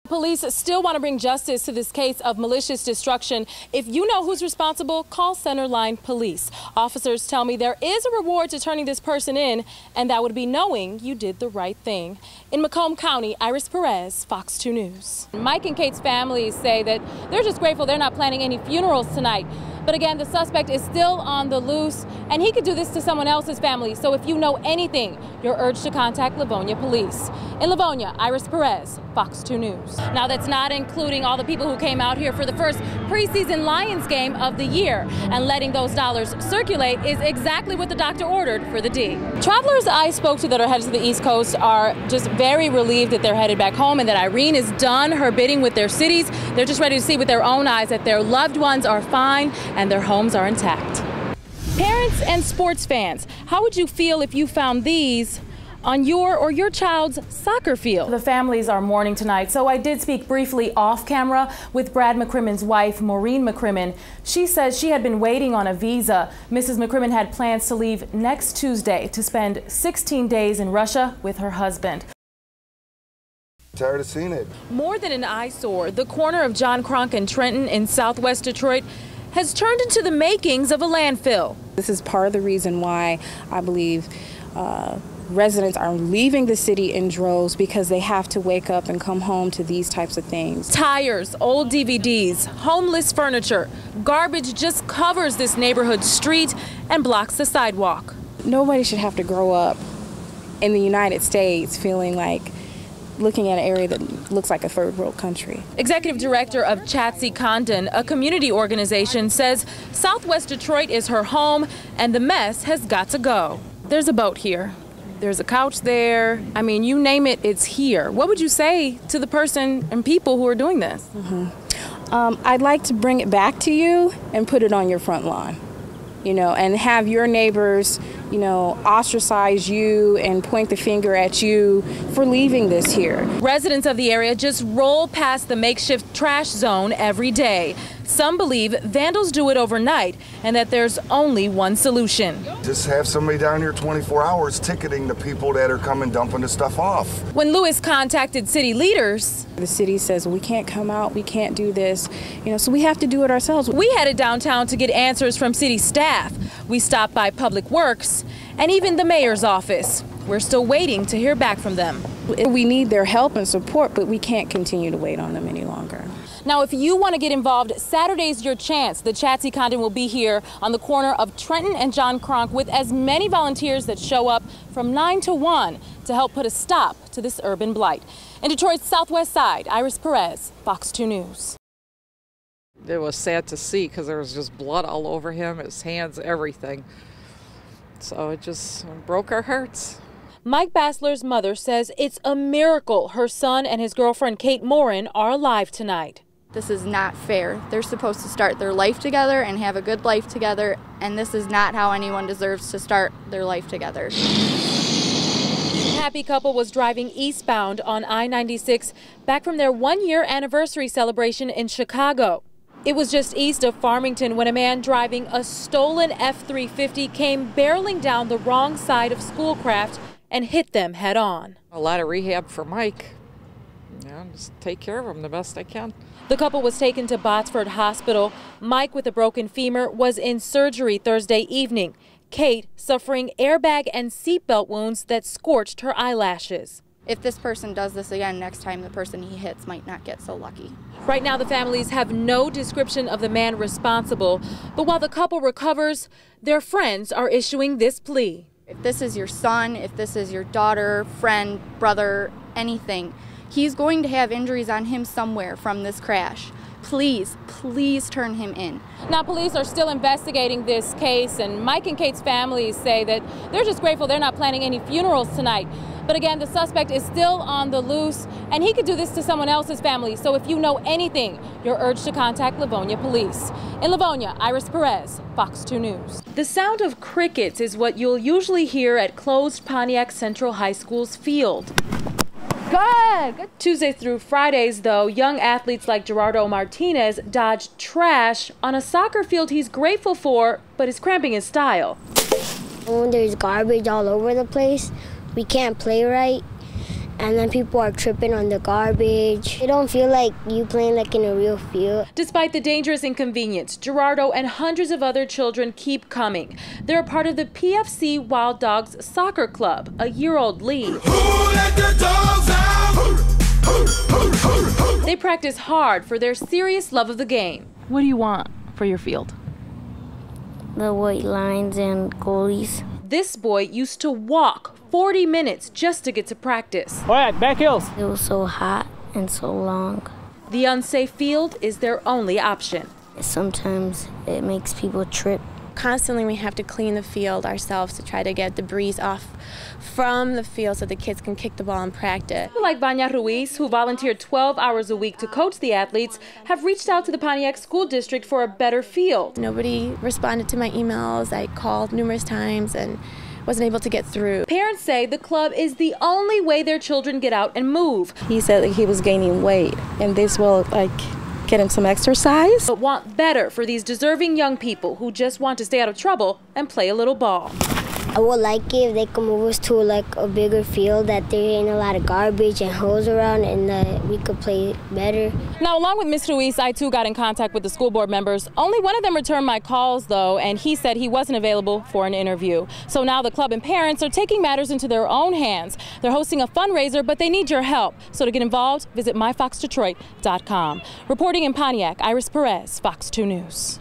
Police still want to bring justice to this case of malicious destruction. If you know who's responsible, call Centerline Police. Officers tell me there is a reward to turning this person in, and that would be knowing you did the right thing. In Macomb County, Iris Perez, Fox 2 News. Mike and Kate's families say that they're just grateful they're not planning any funerals tonight. But again, the suspect is still on the loose, and he could do this to someone else's family. So if you know anything, you're urged to contact Livonia Police. In Livonia, Iris Perez, Fox 2 News. Now, that's not including all the people who came out here for the first preseason Lions game of the year. And letting those dollars circulate is exactly what the doctor ordered for the D. Travelers I spoke to that are headed to the East Coast are just very relieved that they're headed back home and that Irene is done her bidding with their cities. They're just ready to see with their own eyes that their loved ones are fine and their homes are intact. Parents and sports fans, how would you feel if you found these on your or your child's soccer field? The families are mourning tonight, so I did speak briefly off camera with Brad McCrimmon's wife, Maureen McCrimmon. She says she had been waiting on a visa. Mrs. McCrimmon had plans to leave next Tuesday to spend 16 days in Russia with her husband. Tired of seeing it. More than an eyesore, the corner of John Cronk and Trenton in southwest Detroit has turned into the makings of a landfill. This is part of the reason why I believe residents are leaving the city in droves, because they have to wake up and come home to these types of things. Tires, old DVDs, homeless furniture, garbage just covers this neighborhood street and blocks the sidewalk. Nobody should have to grow up in the United States feeling like looking at an area that looks like a third world country. Executive Director of Chatsey Condon, a community organization, says Southwest Detroit is her home and the mess has got to go. There's a boat here. There's a couch there. I mean, you name it, it's here. What would you say to the person and people who are doing this? I'd like to bring it back to you and put it on your front lawn, and have your neighbors, ostracize you and point the finger at you for leaving this here. Residents of the area just roll past the makeshift trash zone every day. Some believe vandals do it overnight and that there's only one solution. Just have somebody down here 24 hours ticketing the people that are coming dumping the stuff off. When Lewis contacted city leaders, the city says we can't come out, we can't do this, so we have to do it ourselves. We headed downtown to get answers from city staff. We stopped by Public Works and even the mayor's office. We're still waiting to hear back from them. We need their help and support, but we can't continue to wait on them any longer. Now, if you want to get involved, Saturday's your chance. The Chatsey Condon will be here on the corner of Trenton and John Cronk with as many volunteers that show up from 9 to 1 to help put a stop to this urban blight. In Detroit's southwest side, Iris Perez, Fox 2 News. It was sad to see because there was just blood all over him, his hands, everything. So it just broke our hearts. Mike Bassler's mother says it's a miracle her son and his girlfriend Kate Morin are alive tonight. This is not fair. They're supposed to start their life together and have a good life together, and this is not how anyone deserves to start their life together. The happy couple was driving eastbound on I-96 back from their one-year anniversary celebration in Chicago. It was just east of Farmington when a man driving a stolen F-350 came barreling down the wrong side of Schoolcraft and hit them head on. A lot of rehab for Mike. Just take care of him the best I can. The couple was taken to Botsford Hospital. Mike, with a broken femur, was in surgery Thursday evening. Kate suffering airbag and seatbelt wounds that scorched her eyelashes. If this person does this again, next time the person he hits might not get so lucky. Right now, the families have no description of the man responsible, but while the couple recovers, their friends are issuing this plea. If this is your son, if this is your daughter, friend, brother, anything, he's going to have injuries on him somewhere from this crash. Please, please turn him in. Now, police are still investigating this case, and Mike and Kate's families say that they're just grateful they're not planning any funerals tonight. But again, the suspect is still on the loose, and he could do this to someone else's family. So if you know anything, you're urged to contact Livonia Police. In Livonia, Iris Perez, Fox 2 News. The sound of crickets is what you'll usually hear at closed Pontiac Central High School's field. Good. Tuesdays through Fridays, though, young athletes like Gerardo Martinez dodge trash on a soccer field he's grateful for, but is cramping his style. When there's garbage all over the place, we can't play right, and then people are tripping on the garbage. It don't feel like you playing like in a real field. Despite the dangerous inconvenience, Gerardo and hundreds of other children keep coming. They're a part of the PFC Wild Dogs Soccer Club, a year-old league. Who let the dogs out? They practice hard for their serious love of the game. What do you want for your field? The white lines and goalies. This boy used to walk 40 minutes just to get to practice. All right, back heels. It was so hot and so long. The unsafe field is their only option. Sometimes it makes people trip. Constantly we have to clean the field ourselves to try to get debris off from the field so the kids can kick the ball in practice. People like Vanya Ruiz, who volunteered 12 hours a week to coach the athletes, have reached out to the Pontiac School District for a better field. Nobody responded to my emails. I called numerous times and wasn't able to get through. Parents say the club is the only way their children get out and move. He said that he was gaining weight, and this will get him some exercise. But want better for these deserving young people who just want to stay out of trouble and play a little ball. I would like it if they could move us to like a bigger field that there ain't a lot of garbage and holes around, and that we could play better. Now, along with Ms. Ruiz, I too got in contact with the school board members. Only one of them returned my calls, though, and he said he wasn't available for an interview. So now the club and parents are taking matters into their own hands. They're hosting a fundraiser, but they need your help. So to get involved, visit myfoxdetroit.com. Reporting in Pontiac, Iris Perez, Fox 2 News.